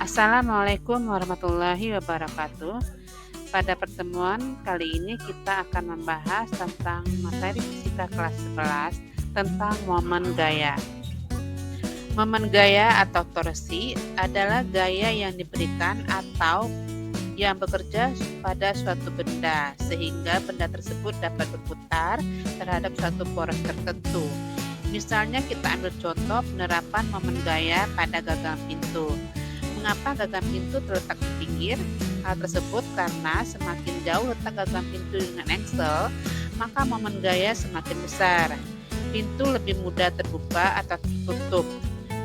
Assalamualaikum warahmatullahi wabarakatuh. Pada pertemuan kali ini kita akan membahas tentang materi fisika kelas 11 tentang momen gaya. Momen gaya atau torsi adalah gaya yang diberikan atau yang bekerja pada suatu benda sehingga benda tersebut dapat berputar terhadap suatu poros tertentu. Misalnya kita ambil contoh penerapan momen gaya pada gagang pintu. Mengapa gagang pintu terletak di pinggir? Hal tersebut karena semakin jauh letak gagang pintu dengan engsel, maka momen gaya semakin besar. Pintu lebih mudah terbuka atau tertutup.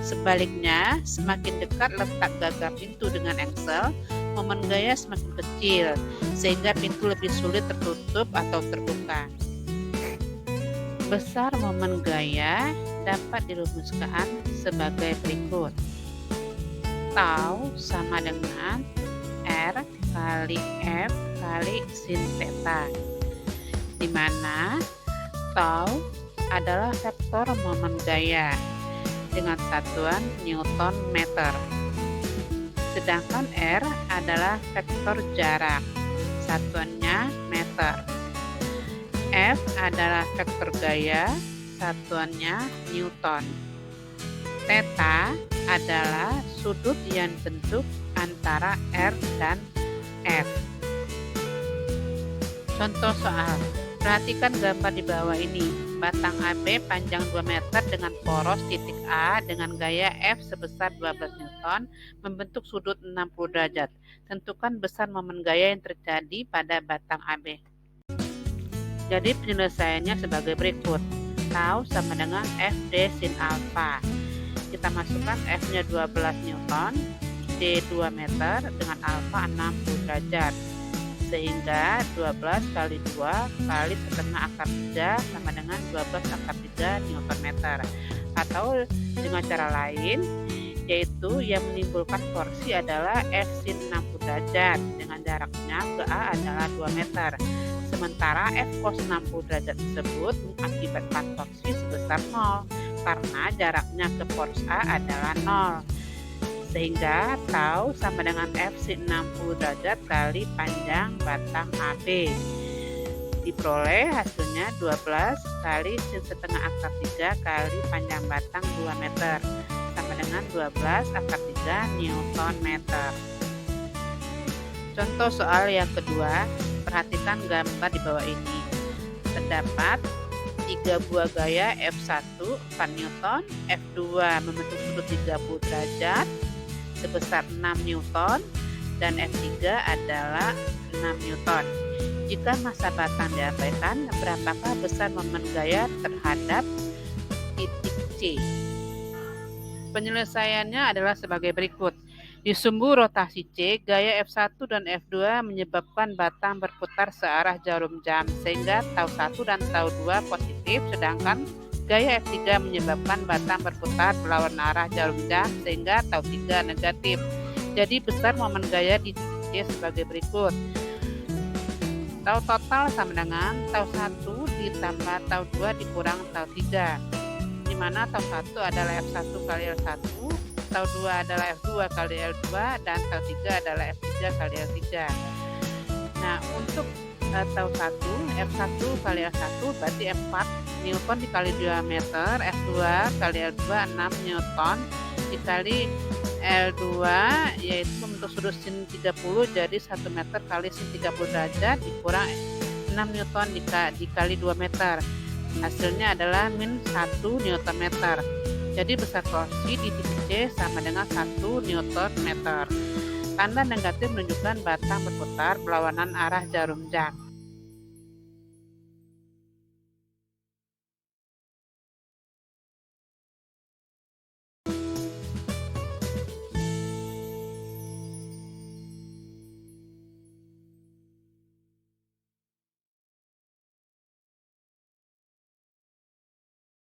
Sebaliknya, semakin dekat letak gagang pintu dengan engsel, momen gaya semakin kecil, sehingga pintu lebih sulit tertutup atau terbuka. Besar momen gaya dapat dirumuskan sebagai berikut. Tau sama dengan R kali F kali sin theta, di mana tau adalah vektor momen gaya dengan satuan Newton meter, sedangkan R adalah vektor jarak, satuannya meter. F adalah vektor gaya, satuannya Newton. Theta adalah sudut yang dibentuk antara R dan F. Contoh soal, perhatikan gambar di bawah ini. Batang AB panjang 2 meter dengan poros titik A dengan gaya F sebesar 12 Newton membentuk sudut 60 derajat. Tentukan besar momen gaya yang terjadi pada batang AB. Jadi penyelesaiannya sebagai berikut. Tau sama dengan FD sin alfa. Kita masukkan F-nya 12 Newton, D 2 meter dengan alfa 60 derajat. Sehingga 12 kali 2 kali setengah akar 3 sama dengan 12 akar 3 Newton meter. Atau dengan cara lain, yaitu yang menimbulkan torsi adalah F sin 60 derajat dengan jaraknya ke A adalah 2 meter. Sementara F cos 60 derajat tersebut mengakibatkan torsi sebesar 0 karena jaraknya ke poros A adalah 0. Sehingga tau sama dengan F sin 60 derajat kali panjang batang AB. Diperoleh hasilnya 12 kali sin setengah akar 3 kali panjang batang 2 meter sama dengan 12 akar 3 Newton meter. Contoh soal yang kedua, perhatikan gambar di bawah ini. Terdapat 3 buah gaya F1 4 Newton, F2 membentuk sudut 30 derajat sebesar 6 Newton dan F3 adalah 6 Newton. Jika massa batang diabaikan, berapakah besar momen gaya terhadap titik C? Penyelesaiannya adalah sebagai berikut. Di sumbu rotasi C, gaya F1 dan F2 menyebabkan batang berputar searah jarum jam, sehingga tau 1 dan tau 2 positif, sedangkan gaya F3 menyebabkan batang berputar berlawan arah jarum jam, sehingga tau 3 negatif. Jadi besar momen gaya di C sebagai berikut. Tau total sama dengan tau 1 ditambah tau 2 dikurang tau 3, di mana tau 1 adalah F1 kali L1, tau 2 adalah F2 kali L2, dan tau 3 adalah F3 kali L3. Nah, untuk tau 1, F1 kali L1 berarti F4 Newton dikali 2 meter, F2 kali L2 6 Newton dikali L2 yaitu membentuk sudut sin 30, jadi 1 meter kali sin 30 derajat dikurang 6 Newton dikali 2 meter. Hasilnya adalah min 1 Newton meter. Jadi besar torsi di titik C sama dengan 1 Newton meter. Tanda negatif menunjukkan batang berputar berlawanan arah jarum jam.